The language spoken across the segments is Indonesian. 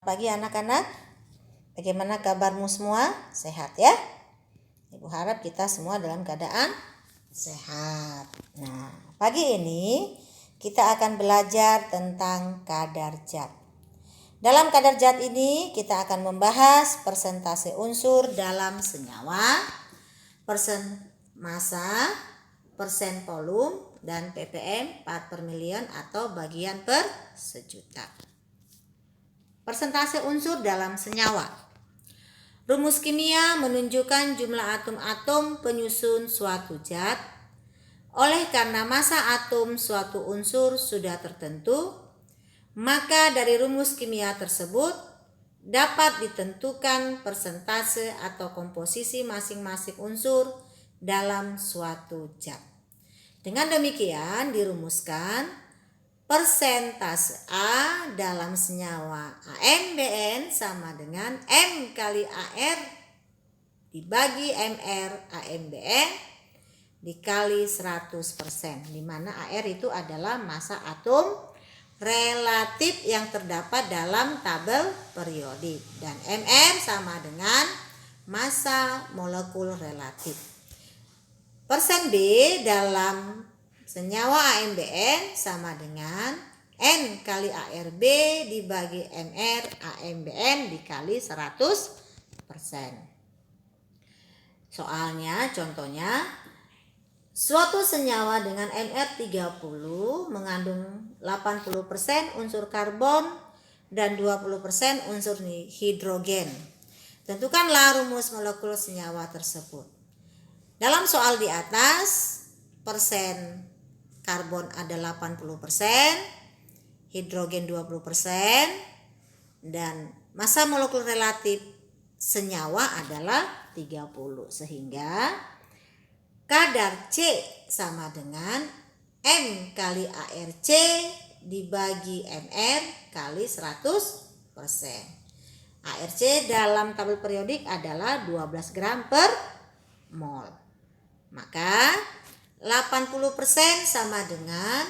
Pagi anak-anak, bagaimana kabarmu semua? Sehat ya? Ibu harap kita semua dalam keadaan sehat. Nah, pagi ini kita akan belajar tentang kadar zat. Dalam kadar zat ini kita akan membahas persentase unsur dalam senyawa, persen massa, persen volume, dan ppm part per million atau bagian per sejuta. Persentase unsur dalam senyawa. Rumus kimia menunjukkan jumlah atom-atom penyusun suatu zat. Oleh karena massa atom suatu unsur sudah tertentu, maka dari rumus kimia tersebut dapat ditentukan persentase atau komposisi masing-masing unsur dalam suatu zat. Dengan demikian dirumuskan persentase A dalam senyawa ANBN sama dengan M kali AR dibagi MR ANBN dikali 100%, di mana AR itu adalah massa atom relatif yang terdapat dalam tabel periodik dan MR sama dengan massa molekul relatif. Persen B dalam senyawa ANBN sama dengan N kali ARB dibagi MR ANBN dikali 100%. Soalnya, contohnya, suatu senyawa dengan MR30 mengandung 80% unsur karbon dan 20% unsur hidrogen. Tentukanlah rumus molekul senyawa tersebut. Dalam soal di atas, persen karbon ada 80%, hidrogen 20%, dan massa molekul relatif senyawa adalah 30. Sehingga kadar C sama dengan M kali ARC dibagi MR kali 100%. ARC dalam tabel periodik adalah 12 gram per mol. Maka 80% sama dengan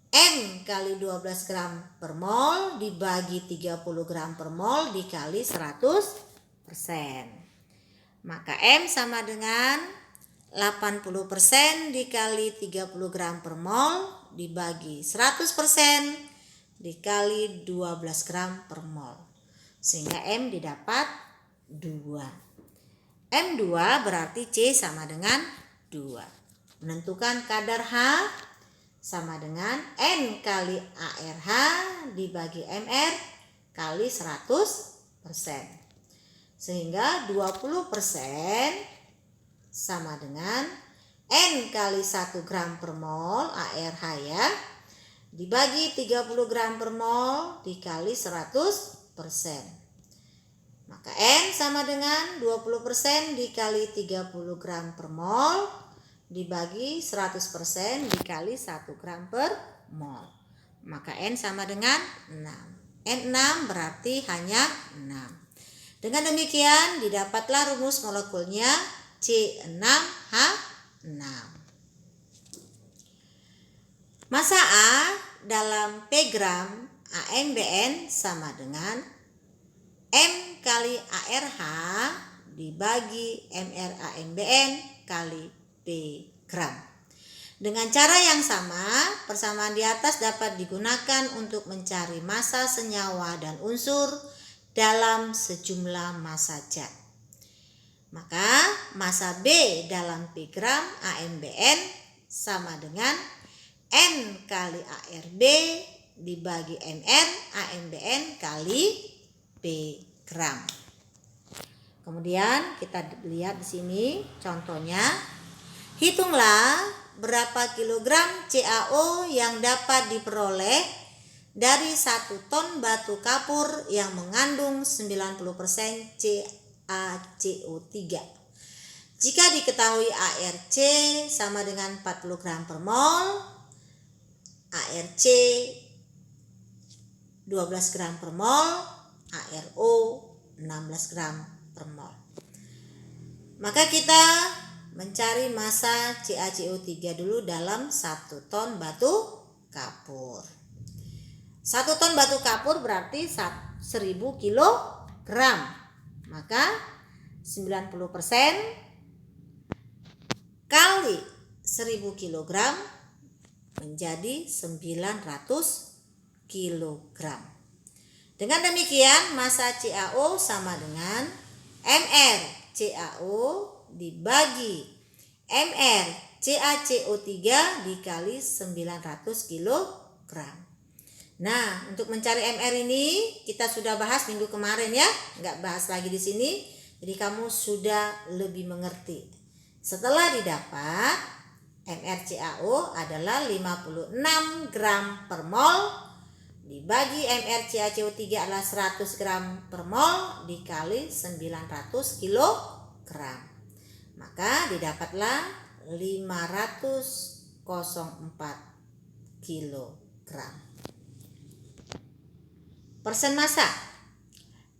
M kali 12 gram per mol dibagi 30 gram per mol dikali 100%. Maka M sama dengan 80% dikali 30 gram per mol dibagi 100% dikali 12 gram per mol. Sehingga M didapat 2. M2 berarti C sama dengan 2. Menentukan kadar H sama dengan N kali ARH dibagi MR kali 100%. Sehingga 20% sama dengan N kali 1 gram per mol ARH ya, dibagi 30 gram per mol dikali 100%. Maka N sama dengan 20% dikali 30 gram per mol dibagi 100% dikali 1 gram per mol. Maka N sama dengan 6. N6 berarti hanya 6. Dengan demikian didapatlah rumus molekulnya C6H6. Massa A dalam P gram ANBN sama dengan M kali ARH dibagi MR ANBN kali P gram. Dengan cara yang sama, persamaan di atas dapat digunakan untuk mencari massa senyawa dan unsur dalam sejumlah massa zat. Maka massa B dalam P gram ANBN sama dengan N kali ARB dibagi MR ANBN kali P gram. Kemudian kita lihat di sini contohnya. Hitunglah berapa kilogram CaO yang dapat diperoleh dari 1 ton batu kapur yang mengandung 90% CaCO3. Jika diketahui ARC sama dengan 40 gram per mol, ARC 12 gram per mol, ARO 16 gram per mol. Maka kita mencari massa CaCO3 dulu dalam 1 ton batu kapur. 1 ton batu kapur berarti 1000 kilogram. Maka 90% kali 1000 kilogram menjadi 900 kilogram. Dengan demikian massa CaO sama dengan Mr CaO dibagi Mr CaCO3 dikali 900 kilogram. Nah, untuk mencari Mr ini kita sudah bahas minggu kemarin ya, nggak bahas lagi di sini. Jadi kamu sudah lebih mengerti. Setelah didapat, Mr CaO adalah 56 gram per mol dibagi Mr CaCO3 adalah 100 gram per mol dikali 900 kilogram. Maka didapatlah 504 kilogram. Persen massa.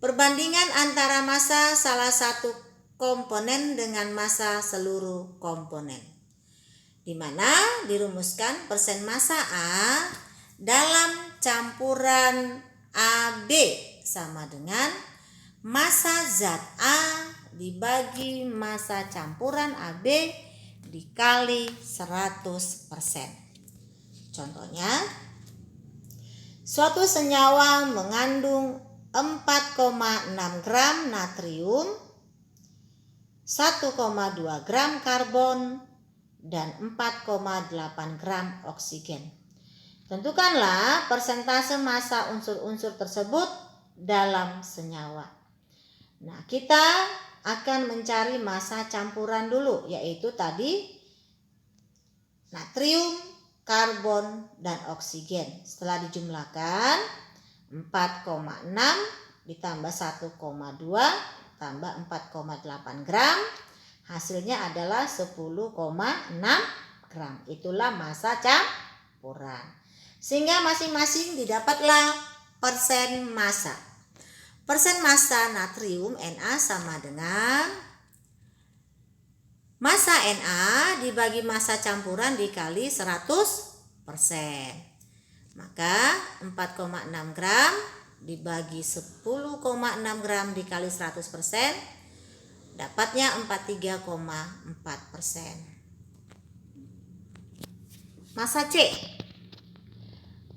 Perbandingan antara massa salah satu komponen dengan massa seluruh komponen. Di mana dirumuskan persen massa A dalam campuran AB sama dengan massa zat A dibagi massa campuran AB dikali 100%. Contohnya, suatu senyawa mengandung 4,6 gram natrium, 1,2 gram karbon, dan 4,8 gram oksigen. Tentukanlah persentase massa unsur-unsur tersebut dalam senyawa. Nah, kita akan mencari massa campuran dulu, yaitu tadi natrium, karbon, dan oksigen. Setelah dijumlahkan 4,6 ditambah 1,2 tambah 4,8 gram, hasilnya adalah 10,6 gram. Itulah massa campuran. Sehingga masing-masing didapatlah persen massa. Persen massa natrium Na sama dengan massa Na dibagi massa campuran dikali 100%. Maka 4,6 gram dibagi 10,6 gram dikali 100% dapatnya 43,4%. Massa C.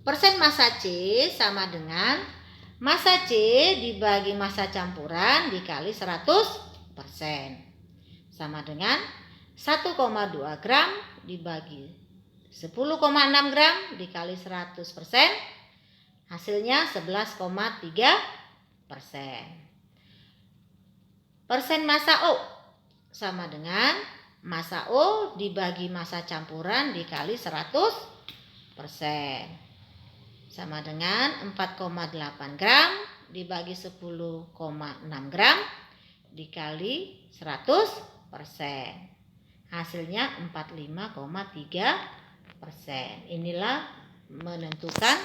Persen massa C sama dengan massa C dibagi massa campuran dikali 100%. Sama dengan 1,2 gram dibagi 10,6 gram dikali 100%, hasilnya 11,3%. Persen massa O sama dengan massa O dibagi massa campuran dikali 100%. Sama dengan 4,8 gram dibagi 10,6 gram dikali 100%. Hasilnya 45,3%. Inilah menentukan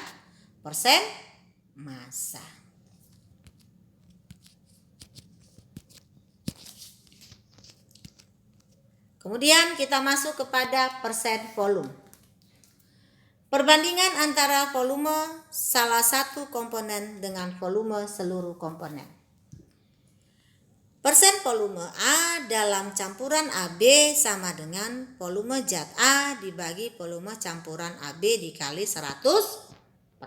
persen massa. Kemudian kita masuk kepada persen volume. Perbandingan antara volume salah satu komponen dengan volume seluruh komponen. Persen volume A dalam campuran AB sama dengan volume zat A dibagi volume campuran AB dikali 100%.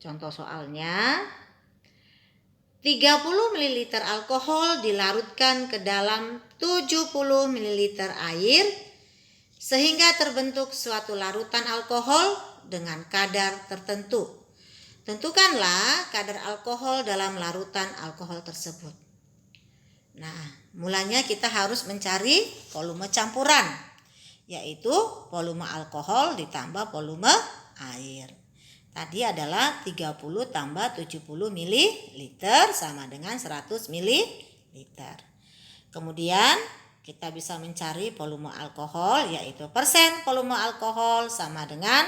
Contoh soalnya, 30 ml alkohol dilarutkan ke dalam 70 ml air sehingga terbentuk suatu larutan alkohol dengan kadar tertentu. Tentukanlah kadar alkohol dalam larutan alkohol tersebut. Nah, mulanya kita harus mencari volume campuran, yaitu volume alkohol ditambah volume air. Tadi adalah 30 tambah 70 ml sama dengan 100 ml. Kemudian kita bisa mencari volume alkohol, yaitu persen volume alkohol sama dengan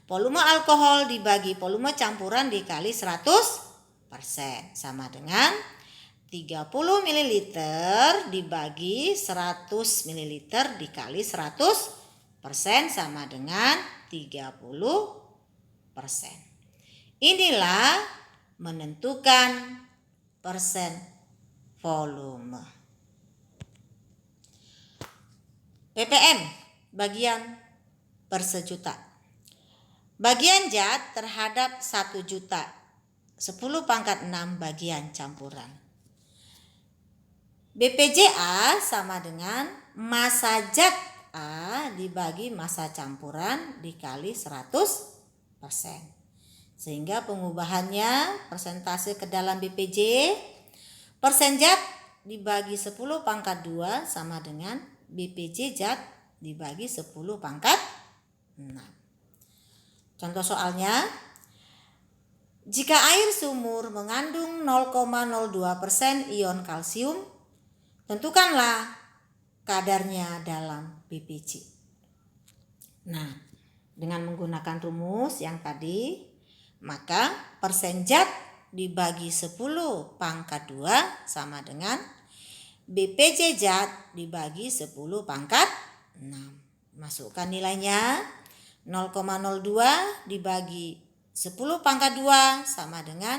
volume alkohol dibagi volume campuran dikali 100% sama dengan 30 ml dibagi 100 ml dikali 100% sama dengan 30%. Inilah menentukan persen volume. ppm bagian per sejuta. Bagian zat terhadap 1 juta 10 pangkat 6 bagian campuran. BPJA sama dengan massa zat A dibagi massa campuran dikali 100%. Sehingga pengubahannya persentase ke dalam BPJ, persen zat dibagi 10 pangkat 2 sama dengan BPJ zat dibagi 10 pangkat 6. Contoh soalnya, jika air sumur mengandung 0,02% ion kalsium, tentukanlah kadarnya dalam BPJ. Nah, dengan menggunakan rumus yang tadi, maka persen zat dibagi 10 pangkat 2 sama dengan BPJ zat dibagi 10 pangkat 6. Masukkan nilainya 0,02 dibagi 10 pangkat 2 sama dengan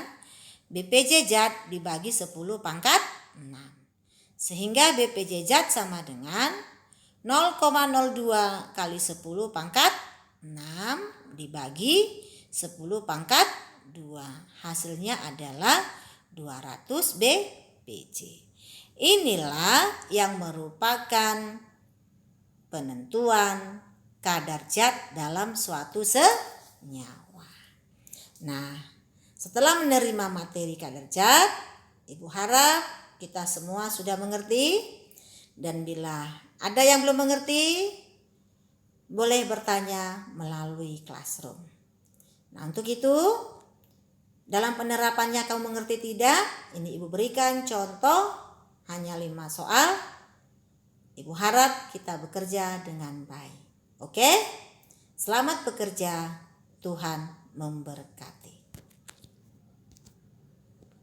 BPJ zat dibagi 10 pangkat 6. Sehingga BPJ zat sama dengan 0,02 kali 10 pangkat 6 dibagi 10 pangkat 2. Hasilnya adalah 200 BPJ. Inilah yang merupakan penentuan kadar zat dalam suatu senyawa. Nah, setelah menerima materi kadar zat, Ibu harap kita semua sudah mengerti. Dan bila ada yang belum mengerti, boleh bertanya melalui classroom. Nah, untuk itu, dalam penerapannya kamu mengerti tidak? Ini Ibu berikan contoh hanya 5 soal. Ibu harap kita bekerja dengan baik. Oke? Selamat bekerja. Tuhan memberkati.